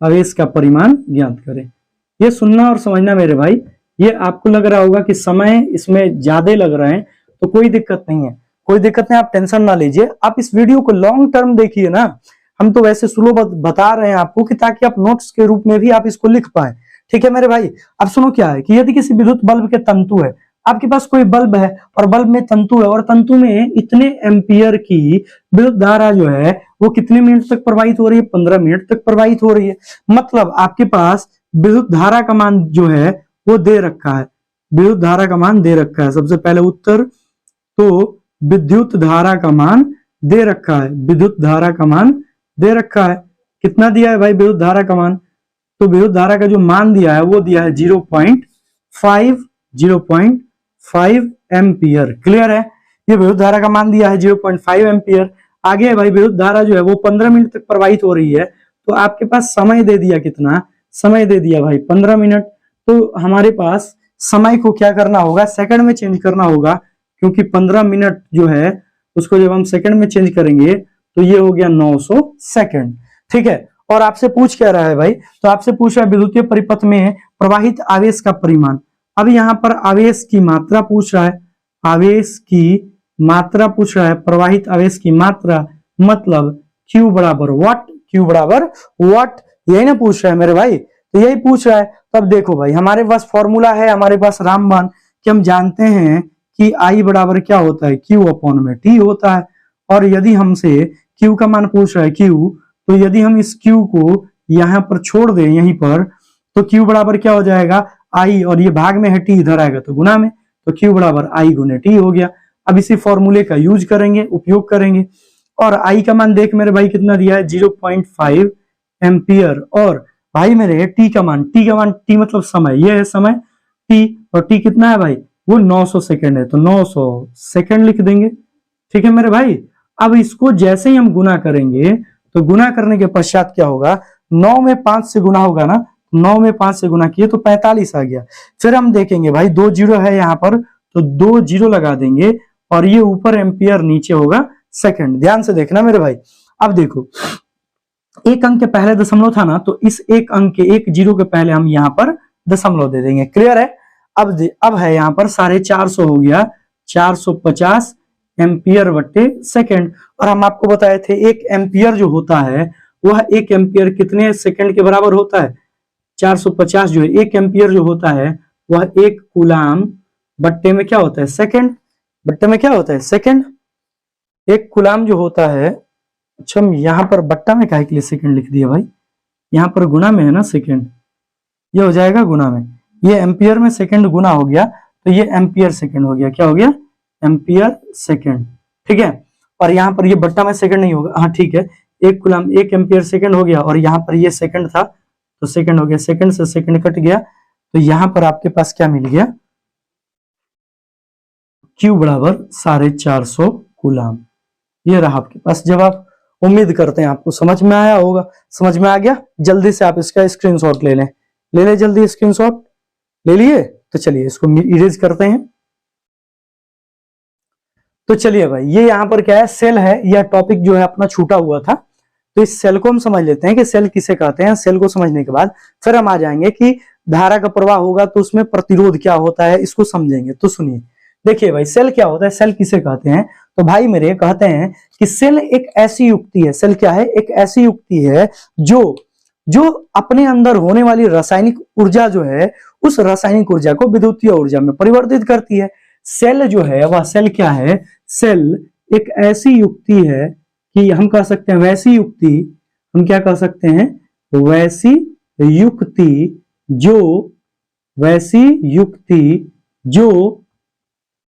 आवेश का परिमाण ज्ञात करें। ये सुनना और समझना मेरे भाई। ये आपको लग रहा होगा कि समय इसमें ज्यादा लग रहा है, तो कोई दिक्कत नहीं है, आप टेंशन ना लीजिए, आप इस वीडियो को लॉन्ग टर्म देखिए ना। हम तो वैसे स्लो बता रहे हैं आपको कि ताकि आप नोट्स के रूप में भी आप इसको लिख पाए, ठीक है मेरे भाई। अब सुनो क्या है कि यदि किसी विद्युत बल्ब के तंतु है, आपके पास कोई बल्ब है और बल्ब में तंतु है, और तंतु में इतने एम्पियर की विद्युत धारा जो है वो कितने मिनट तक प्रवाहित हो रही है, 15 मिनट तक प्रवाहित हो रही है। मतलब आपके पास विद्युत धारा का मान जो है वो दे रखा है, विद्युत धारा का मान दे रखा है। सबसे पहले उत्तर, तो विद्युत धारा का मान दे रखा है, विद्युत धारा का मान दे रखा है। कितना दिया है भाई विद्युत धारा का मान, तो विद्युत धारा का जो मान दिया है वो दिया है 0.5 एम्पियर। क्लियर है, ये विद्युत धारा का मान दिया है 0.5 एम्पियर। आगे है भाई विद्युत धारा जो है वो 15 मिनट तक प्रवाहित हो रही है, तो आपके पास समय दे दिया कितना, समय दे दिया भाई 15 मिनट। तो हमारे पास समय को क्या करना होगा, सेकंड में चेंज करना होगा, क्योंकि 15 मिनट जो है उसको जब हम सेकंड में चेंज करेंगे तो ये हो गया 900 सेकंड। ठीक है, और आपसे पूछ क्या रहा है भाई, तो आपसे पूछ रहा है विद्युतीय परिपथ में प्रवाहित आवेश का परिमाण। अब यहाँ पर आवेश की मात्रा पूछ रहा है, आवेश की मात्रा पूछ रहा है, प्रवाहित आवेश की मात्रा, मतलब Q बराबर वाट, Q बराबर वाट, यही ना पूछ रहा है मेरे भाई, तो यही पूछ रहा है। तब देखो भाई हमारे पास फॉर्मूला है, हमारे पास रामबाण, कि हम जानते हैं कि I बराबर क्या होता है, Q अपॉन में T होता है। और यदि हमसे Q का मान पूछ रहा है Q, तो यदि हम इस Q को यहाँ पर छोड़ दें यहीं पर, तो Q बराबर क्या हो जाएगा I, और ये भाग में है T, इधर आएगा तो गुना में, तो Q बराबर I गुने T हो गया। अब इसी फॉर्मूले का यूज करेंगे, उपयोग करेंगे, और I का मान देख मेरे भाई कितना दिया है 0.5 एम्पियर, और भाई मेरे T का मान, T मतलब समय, ये है समय T, और T कितना है भाई, वो 900 सेकंड है, तो 900 सेकंड लिख देंगे। ठीक है मेरे भाई, अब इसको जैसे ही हम गुना करेंगे, तो गुना करने के पश्चात क्या होगा, 9 में 5 से गुना होगा ना, 9 में 5 से गुना किए तो 45 आ गया। फिर हम देखेंगे भाई 2 जीरो है यहाँ पर, तो 2 जीरो लगा देंगे, और ये ऊपर एम्पियर नीचे होगा सेकंड। ध्यान से देखना मेरे भाई, अब देखो एक अंक के पहले दशमलव था ना, तो इस एक अंक के, एक जीरो के पहले हम यहाँ पर दशमलव दे देंगे। क्लियर है? अब है यहाँ पर 450 हो गया 450 एम्पियर बट्टे सेकंड। और हम आपको बताए थे एक एम्पियर जो होता है वह एक एम्पियर कितने सेकंड के बराबर होता है, 450 जो है एक एम्पियर जो होता है वह एक कूलाम बट्टे में क्या होता है, सेकंड, बट्टे में क्या होता है, सेकंड। एक कूलाम जो होता है, अच्छा हम यहाँ पर बट्टा में काहे के लिए सेकंड लिख दिया भाई, यहाँ पर गुना में है ना सेकंड, ये हो जाएगा गुना में, ये एम्पियर में सेकंड गुना हो गया, तो ये एम्पियर सेकंड हो गया, क्या हो गया, एम्पियर सेकंड। ठीक है, और यहाँ पर ये बट्टा में सेकंड नहीं होगा, हाँ ठीक है, एक कूलाम एक एम्पियर सेकंड हो गया, और यहाँ पर ये सेकंड था तो सेकंड हो गया, सेकंड से सेकंड कट गया, तो यहाँ पर आपके पास क्या मिल गया, Q बराबर 450 कूलाम। ये रहा आपके पास जवाब। उम्मीद करते हैं आपको समझ में आया होगा। समझ में आ गया? जल्दी से आप इसका स्क्रीनशॉट ले लें जल्दी स्क्रीनशॉट ले लिए। तो चलिए इसको इरेज करते हैं। तो चलिए भाई, ये यहाँ पर क्या है, सेल है, यह टॉपिक जो है अपना छूटा हुआ था, तो इस सेल को हम समझ लेते हैं कि सेल किसे कहते हैं। सेल को समझने के बाद फिर हम आ जाएंगे कि धारा का प्रवाह होगा तो उसमें प्रतिरोध क्या होता है, इसको समझेंगे। तो सुनिए, देखिए भाई सेल क्या होता है, सेल किसे कहते हैं, तो भाई मेरे कहते हैं कि सेल एक ऐसी युक्ति है, सेल क्या है, एक ऐसी युक्ति है जो अपने अंदर होने वाली रासायनिक ऊर्जा जो है, उस रासायनिक ऊर्जा को विद्युतीय ऊर्जा में परिवर्तित करती है। सेल जो है वह सेल क्या है, सेल एक ऐसी युक्ति है कि हम कह सकते हैं वैसी युक्ति, हम क्या कह सकते हैं, वैसी युक्ति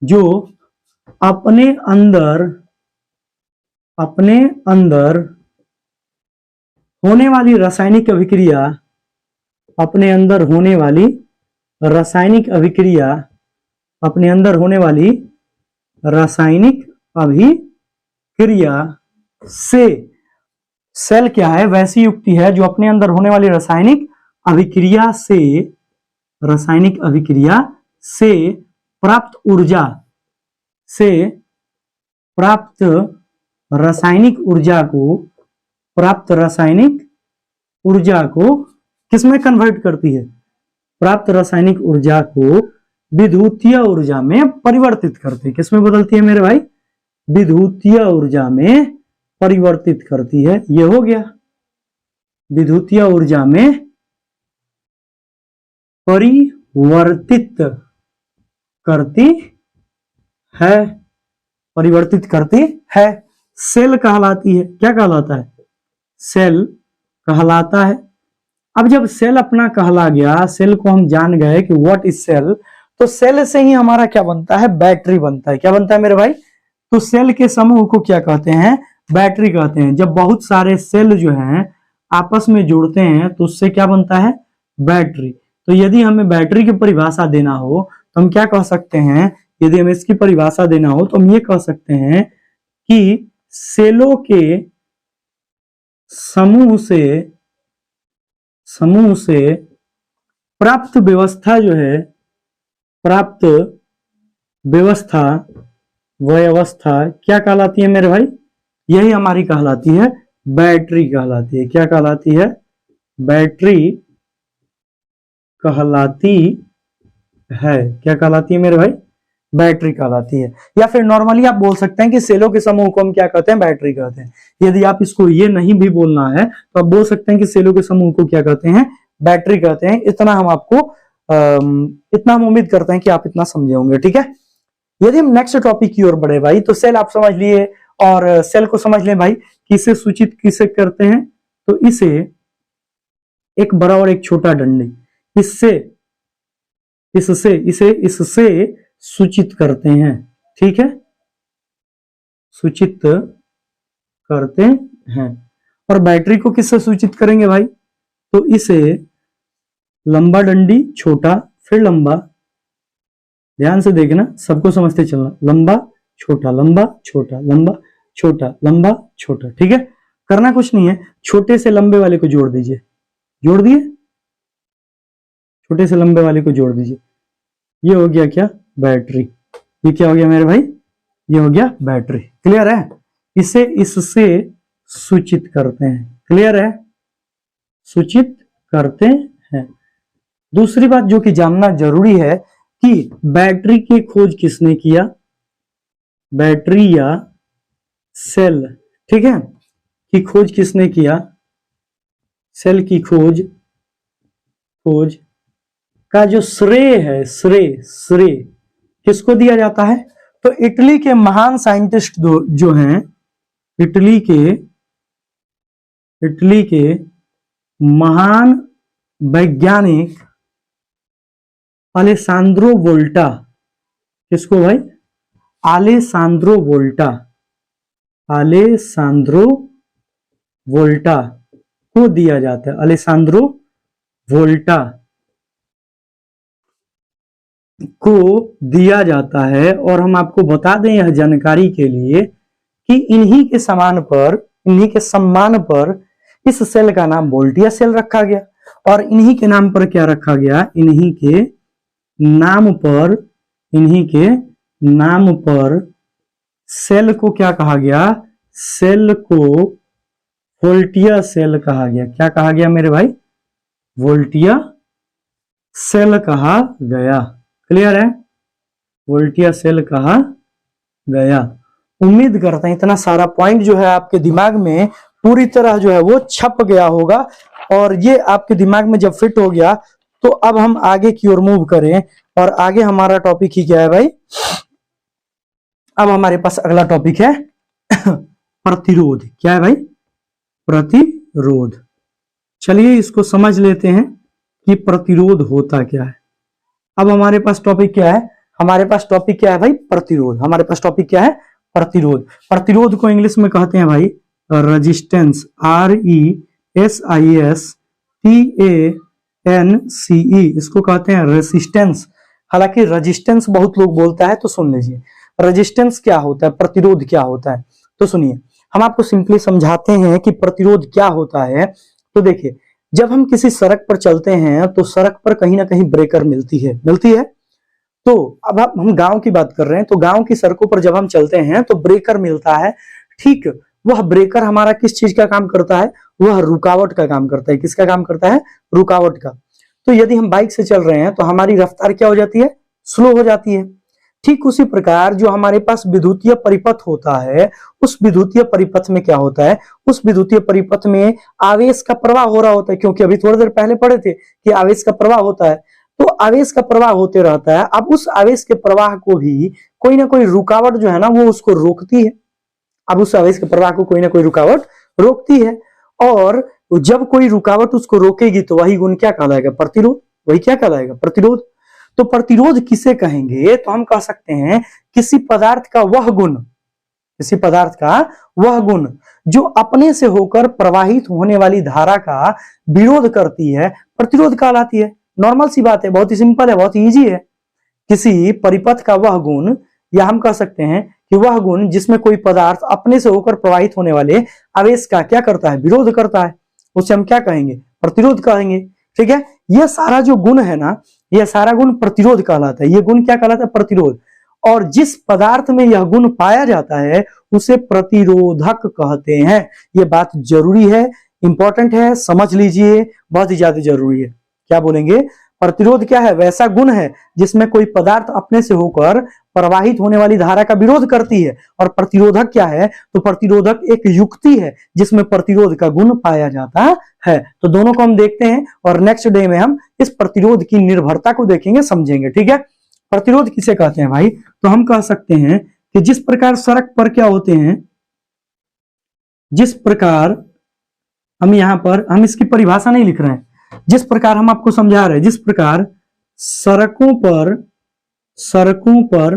जो अपने अंदर होने वाली रासायनिक अभिक्रिया, अपने अंदर होने वाली रासायनिक अभिक्रिया से, सेल क्या है, वैसी युक्ति है जो अपने अंदर होने वाली रासायनिक अभिक्रिया से प्राप्त रासायनिक ऊर्जा को किसमें कन्वर्ट करती है, प्राप्त रासायनिक ऊर्जा को विद्युतीय ऊर्जा में परिवर्तित करती है। किसमें बदलती है मेरे भाई, विद्युतीय ऊर्जा में परिवर्तित करती है। ये हो गया, विद्युतीय ऊर्जा में परिवर्तित करती है, सेल कहलाती है। क्या कहलाता है, सेल कहलाता है। अब जब सेल अपना कहला गया, सेल को हम जान गए कि व्हाट इज सेल, तो सेल से ही हमारा क्या बनता है, बैटरी बनता है। क्या बनता है मेरे भाई, तो सेल के समूह को क्या कहते हैं, बैटरी कहते हैं। जब बहुत सारे सेल जो हैं आपस में जुड़ते हैं तो उससे क्या बनता है, बैटरी। तो यदि हमें बैटरी की परिभाषा देना हो तो हम क्या कह सकते हैं, यदि हमें इसकी परिभाषा देना हो तो हम ये कह सकते हैं कि सेलों के समूह से समूह से प्राप्त व्यवस्था जो है, प्राप्त व्यवस्था व्यवस्था क्या कहलाती है मेरे भाई? यही हमारी कहलाती है बैटरी कहलाती है। क्या कहलाती है? बैटरी कहलाती है। क्या कहलाती है मेरे भाई? बैटरी कहलाती है। या फिर नॉर्मली आप बोल सकते हैं कि सेलों के समूह को हम क्या कहते हैं? बैटरी कहते हैं। यदि आप इसको ये नहीं भी बोलना है तो आप बोल सकते हैं कि सेलों के समूह को क्या कहते हैं? बैटरी कहते हैं। इतना हम आपको इतना हम उम्मीद करते हैं कि आप इतना समझे होंगे। ठीक है, यदि हम नेक्स्ट टॉपिक की ओर बढ़े भाई, तो सेल आप समझ लिए, और सेल को समझ लें भाई किसे सूचित किसे करते हैं? तो इसे एक बड़ा और एक छोटा डंडी, इससे इससे सूचित करते हैं। ठीक है, सूचित करते हैं। और बैटरी को किससे सूचित करेंगे भाई? तो इसे लंबा डंडी, छोटा, फिर लंबा, ध्यान से देखना, सबको समझते चलना, लंबा छोटा, लंबा छोटा, लंबा छोटा, लंबा छोटा। ठीक है, करना कुछ नहीं है, छोटे से लंबे वाले को जोड़ दीजिए। जोड़ दिए, छोटे से लंबे वाले को जोड़ दीजिए। ये हो गया क्या? बैटरी। ये क्या हो गया मेरे भाई? ये हो गया बैटरी। क्लियर है? इसे इससे सूचित करते हैं। क्लियर है? सूचित करते हैं। दूसरी बात जो कि जानना जरूरी है कि बैटरी की खोज किसने किया? बैटरी या सेल, ठीक है, की खोज किसने किया? सेल की खोज का जो श्रेय है, श्रेय किसको दिया जाता है? तो इटली के महान साइंटिस्ट जो हैं, इटली के महान वैज्ञानिक अलेसांद्रो वोल्टा, किसको भाई? अलेसांद्रो वोल्टा को दिया जाता है। अलेसांद्रो वोल्टा को दिया जाता है। और हम आपको बता दें यह जानकारी के लिए कि इन्हीं के सम्मान पर इस सेल का नाम वोल्टिया सेल रखा गया। और इन्हीं के नाम पर क्या रखा गया? इन्हीं के नाम पर सेल को क्या कहा गया? सेल को वोल्टिया सेल कहा गया। क्या कहा गया मेरे भाई? वोल्टिया सेल कहा गया। क्लियर है? वोल्टिया सेल कहा गया। उम्मीद करते हैं इतना सारा पॉइंट जो है आपके दिमाग में पूरी तरह जो है वो छप गया होगा। और ये आपके दिमाग में जब फिट हो गया तो अब हम आगे की ओर मूव करें। और आगे हमारा टॉपिक ही क्या है भाई? अब हमारे पास अगला टॉपिक है प्रतिरोध। क्या है भाई? प्रतिरोध। चलिए इसको समझ लेते हैं कि प्रतिरोध होता क्या है। अब हमारे पास टॉपिक क्या है? हमारे पास टॉपिक क्या है भाई? प्रतिरोध। हमारे पास टॉपिक क्या है? प्रतिरोध। प्रतिरोध को इंग्लिश में कहते हैं भाई रेजिस्टेंस, RESISTANCE, इसको कहते हैं रेसिस्टेंस। हालांकि रेजिस्टेंस बहुत लोग बोलता है, तो सुन लीजिए रेजिस्टेंस क्या होता है, प्रतिरोध क्या होता है। तो सुनिए, हम आपको सिंपली समझाते हैं कि प्रतिरोध क्या होता है। तो देखिए, जब हम किसी सड़क पर चलते हैं तो सड़क पर कहीं ना कहीं ब्रेकर मिलती है। तो अब हम गांव की बात कर रहे हैं, तो गांव की सड़कों पर जब हम चलते हैं तो ब्रेकर मिलता है। ठीक, वह ब्रेकर हमारा किस चीज का काम करता है? वह रुकावट का काम करता है। किसका काम करता है? रुकावट का। तो यदि हम बाइक से चल रहे हैं तो हमारी रफ्तार क्या हो जाती है? स्लो हो जाती है। ठीक उसी प्रकार जो हमारे पास विद्युतीय परिपथ होता है, उस विद्युतीय परिपथ में क्या होता है? उस विद्युतीय परिपथ में आवेश का प्रवाह हो रहा होता है। क्योंकि अभी थोड़ी देर पहले पढ़े थे कि आवेश का प्रवाह होता है। तो आवेश का प्रवाह होते रहता है। अब उस आवेश के प्रवाह को भी कोई ना कोई रुकावट जो है ना वो उसको रोकती है। अब उस आवेश के प्रवाह को कोई ना कोई रुकावट रोकती है। और जब कोई रुकावट उसको रोकेगी तो वही गुण क्या कहलाएगा? प्रतिरोध। वही क्या कहलाएगा? प्रतिरोध। तो प्रतिरोध किसे कहेंगे? तो हम कह सकते हैं किसी पदार्थ का वह गुण जो अपने से होकर प्रवाहित होने वाली धारा का विरोध करती है, प्रतिरोध कहलाती है। नॉर्मल सी बात है, बहुत ही सिंपल है, बहुत ही इजी है। किसी परिपथ का वह गुण, या हम कह सकते हैं कि वह गुण जिसमें कोई पदार्थ अपने से होकर प्रवाहित होने वाले आवेश का क्या करता है? विरोध करता है, उसे हम क्या कहेंगे? प्रतिरोध कहेंगे। ठीक है, ये सारा जो गुण है ना, ये सारा गुण प्रतिरोध कहलाता है। ये गुण क्या कहलाता है? प्रतिरोध। और जिस पदार्थ में यह गुण पाया जाता है उसे प्रतिरोधक कहते हैं। ये बात जरूरी है, इंपॉर्टेंट है, समझ लीजिए, बहुत ही ज्यादा जरूरी है। क्या बोलेंगे? प्रतिरोध क्या है? वैसा गुण है जिसमें कोई पदार्थ अपने से होकर प्रवाहित होने वाली धारा का विरोध करती है। और प्रतिरोधक क्या है? तो प्रतिरोधक एक युक्ति है जिसमें प्रतिरोध का गुण पाया जाता है। तो दोनों को हम देखते हैं और नेक्स्ट डे में हम इस प्रतिरोध की निर्भरता को देखेंगे, समझेंगे। ठीक है, प्रतिरोध किसे कहते हैं भाई? तो हम कह सकते हैं कि जिस प्रकार सड़क पर क्या होते हैं, जिस प्रकार हम यहां पर, हम इसकी परिभाषा नहीं लिख रहे हैं, जिस प्रकार हम आपको समझा रहे हैं, जिस प्रकार सड़कों पर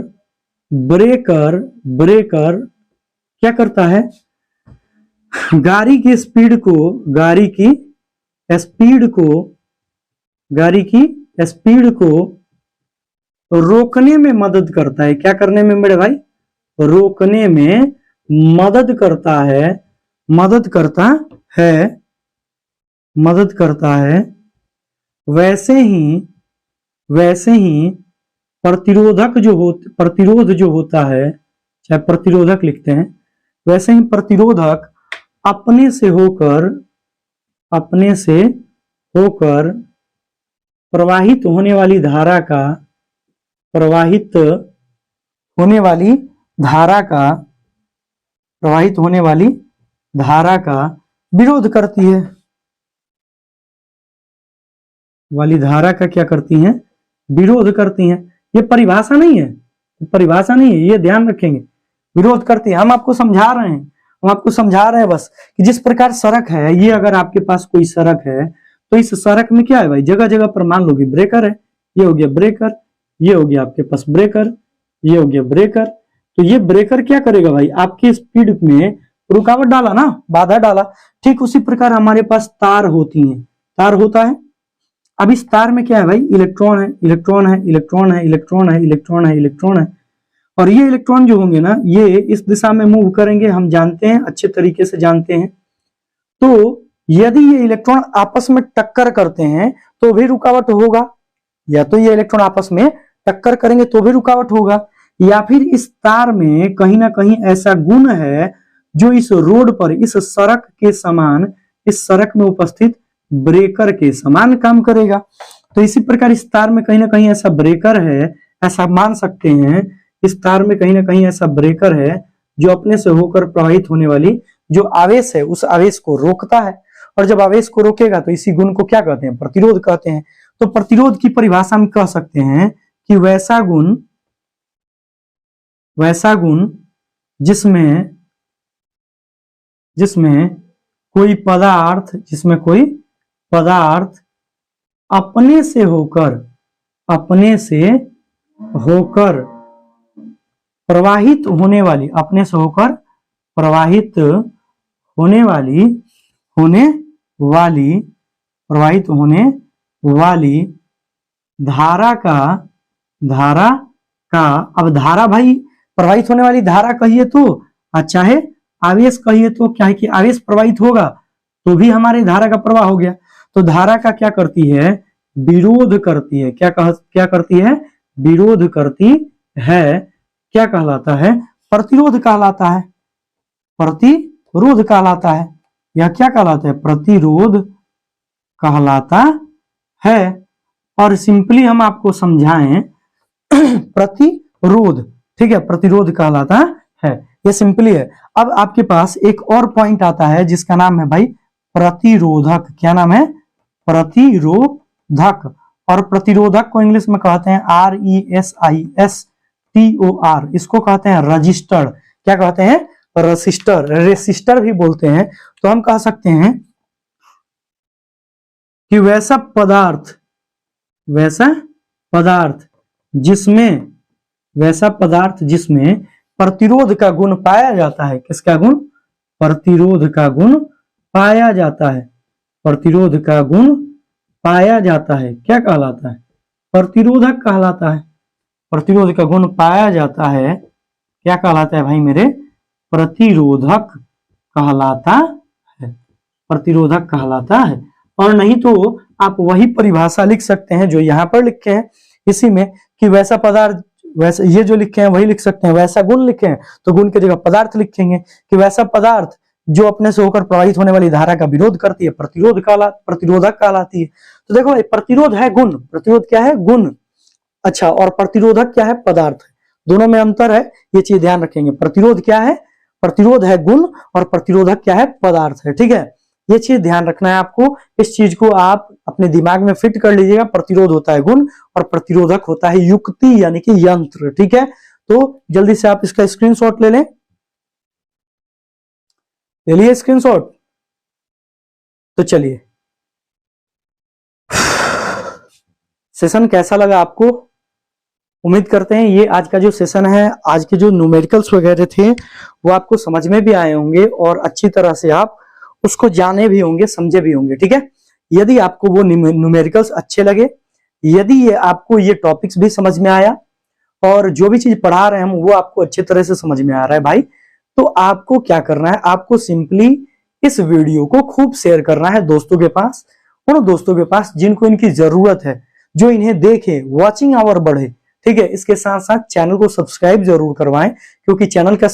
ब्रेकर क्या करता है? गाड़ी की स्पीड को रोकने में मदद करता है। क्या करने में मेरे भाई? रोकने में मदद करता है। वैसे ही प्रतिरोध जो होता है, चाहे प्रतिरोधक लिखते हैं, वैसे ही प्रतिरोधक अपने से होकर प्रवाहित होने वाली धारा का विरोध करती है। वाली धारा का क्या करती हैं? विरोध करती हैं। ये परिभाषा नहीं है, ये ध्यान रखेंगे। विरोध करती है, हम आपको समझा रहे हैं बस कि जिस प्रकार सड़क है, ये अगर आपके पास कोई सड़क है तो इस सड़क में क्या है भाई? जगह जगह पर मान लो कि ब्रेकर है। ये हो गया ब्रेकर, ये हो गया आपके पास ब्रेकर, ये हो गया ब्रेकर। तो ये ब्रेकर क्या करेगा भाई? आपकी स्पीड में रुकावट डाला ना, बाधा डाला। ठीक उसी प्रकार हमारे पास तार होती हैं, तार होता है। अब इस तार में क्या है भाई? इलेक्ट्रॉन है। और ये इलेक्ट्रॉन जो होंगे ना, ये इस दिशा में मूव करेंगे, हम जानते हैं, अच्छे तरीके से जानते हैं। तो यदि ये इलेक्ट्रॉन आपस में टक्कर करते हैं तो भी रुकावट होगा, या तो ये इलेक्ट्रॉन आपस में टक्कर करेंगे तो भी रुकावट होगा, या फिर इस तार में कहीं ना कहीं ऐसा गुण है जो इस रोड पर, इस सड़क के समान, इस सड़क में उपस्थित ब्रेकर के समान काम करेगा। तो इसी प्रकार इस तार में कहीं ना कहीं ऐसा ब्रेकर है, ऐसा मान सकते हैं, इस तार में कहीं ना कहीं ऐसा ब्रेकर है जो अपने से होकर प्रवाहित होने वाली जो आवेश है उस आवेश को रोकता है। और जब आवेश को रोकेगा तो इसी गुण को क्या कहते हैं? प्रतिरोध कहते हैं। तो प्रतिरोध की परिभाषा में कह सकते हैं कि वैसा गुण जिसमें कोई पदार्थ अपने से होकर प्रवाहित होने वाली धारा का अब धारा भाई, प्रवाहित होने वाली धारा कहिए तो, चाहे आवेश कहिए तो, क्या है कि आवेश प्रवाहित होगा तो भी हमारे धारा का प्रवाह हो गया। तो धारा का क्या करती है? विरोध करती है। क्या करती है? विरोध करती है। क्या कहलाता है? प्रतिरोध कहलाता है। प्रतिरोध कहलाता है। यह क्या कहलाता है? प्रतिरोध कहलाता है। और सिंपली हम आपको समझाएं, प्रतिरोध, ठीक है, प्रतिरोध कहलाता है। ये सिंपली है। अब आपके पास एक और पॉइंट आता है जिसका नाम है भाई प्रतिरोधक। क्या नाम है? प्रतिरोधक। और प्रतिरोधक को इंग्लिश में कहते हैं RESISTOR। इसको कहते हैं रजिस्टर। क्या कहते हैं? रेसिस्टर भी बोलते हैं। तो हम कह सकते हैं कि वैसा पदार्थ जिसमें प्रतिरोध का गुण पाया जाता है। किसका गुण? प्रतिरोध का गुण पाया जाता है। प्रतिरोध का गुण पाया जाता है। क्या कहलाता है? प्रतिरोधक कहलाता है। प्रतिरोध का गुण पाया जाता है। क्या कहलाता है भाई मेरे? प्रतिरोधक कहलाता है। प्रतिरोधक कहलाता है। और नहीं तो आप वही परिभाषा लिख सकते हैं जो यहाँ पर लिखे हैं इसी में, कि वैसा पदार्थ, वैसा ये जो लिखे हैं वही लिख सकते हैं। वैसा गुण लिखे हैं तो गुण की जगह पदार्थ लिखेंगे, कि वैसा पदार्थ जो अपने से होकर प्रवाहित होने वाली धारा का विरोध करती है प्रतिरोधक कहलाती है। तो देखो प्रतिरोध है गुण, प्रतिरोध क्या है? गुण। अच्छा, और प्रतिरोधक क्या है? पदार्थ। दोनों में अंतर है, ये चीज ध्यान रखेंगे। प्रतिरोध क्या है? प्रतिरोध है गुण, और प्रतिरोधक क्या है? पदार्थ है। ठीक है, ये चीज ध्यान रखना है आपको। इस चीज को आप अपने दिमाग में फिट कर लीजिएगा। प्रतिरोध होता है गुण और प्रतिरोधक होता है युक्ति यानी कि यंत्र। ठीक है, तो जल्दी से आप इसका स्क्रीनशॉट ले लें। ले लिए स्क्रीनशॉट? तो चलिए, सेशन कैसा लगा आपको? उम्मीद करते हैं ये आज का जो सेशन है, आज के जो न्यूमेरिकल्स वगैरह थे वो आपको समझ में भी आए होंगे और अच्छी तरह से आप उसको जाने भी होंगे, समझे भी होंगे। ठीक है, यदि आपको वो न्यूमेरिकल्स अच्छे लगे, यदि ये आपको ये टॉपिक्स भी समझ में आया और जो भी चीज पढ़ा रहे हैं हम वो आपको अच्छी तरह से समझ में आ रहा है भाई, तो आपको क्या करना है? आपको सिंपली इस वीडियो को खूब शेयर करना है दोस्तों के पास, उन दोस्तों के पास जिनको इनकी जरूरत है, जो इन्हें देखे, वॉचिंग आवर बढ़े। ठीक है, इसके साथ साथ चैनल को सब्सक्राइब जरूर करवाएं, क्योंकि चैनल का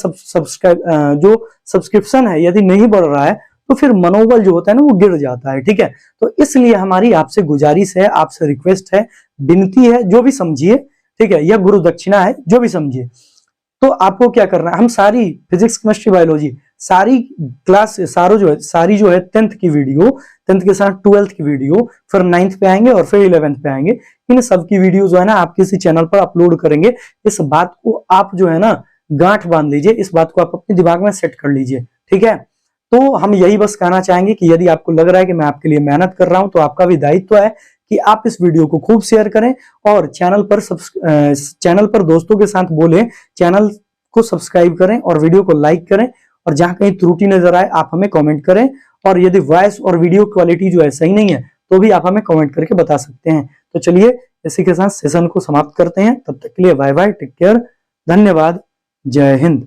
जो सब्सक्रिप्शन है यदि नहीं बढ़ रहा है तो फिर मनोबल जो होता है ना वो गिर जाता है। ठीक है, तो इसलिए हमारी आपसे गुजारिश है, आपसे रिक्वेस्ट है, विनती है, जो भी समझिए। ठीक है, यह गुरु दक्षिणा है, जो भी समझिए। तो आपको क्या करना है? हम सारी फिजिक्स, केमिस्ट्री, बायोलॉजी सारी क्लास सारी जो है 10th की वीडियो, 10th के साथ 12th की वीडियो, फिर 9th पे आएंगे और फिर 11th पे आएंगे। इन सब की वीडियो जो है ना आप किसी चैनल पर अपलोड करेंगे। इस बात को आप जो है ना गांठ बांध लीजिए, इस बात को आप अपने दिमाग में सेट कर लीजिए। ठीक है, तो हम यही बस कहना चाहेंगे कि यदि आपको लग रहा है कि मैं आपके लिए मेहनत कर रहा हूं, तो आपका भी दायित्व है कि आप इस वीडियो को खूब शेयर करें और चैनल पर दोस्तों के साथ बोले, चैनल को सब्सक्राइब करें और वीडियो को लाइक करें, और जहां कहीं त्रुटि नजर आए आप हमें कमेंट करें। और यदि वॉइस और वीडियो क्वालिटी जो है सही नहीं है तो भी आप हमें कमेंट करके बता सकते हैं। तो चलिए इसी के साथ सेशन को समाप्त करते हैं। तब तक के लिए बाय बाय, टेक केयर, धन्यवाद, जय हिंद।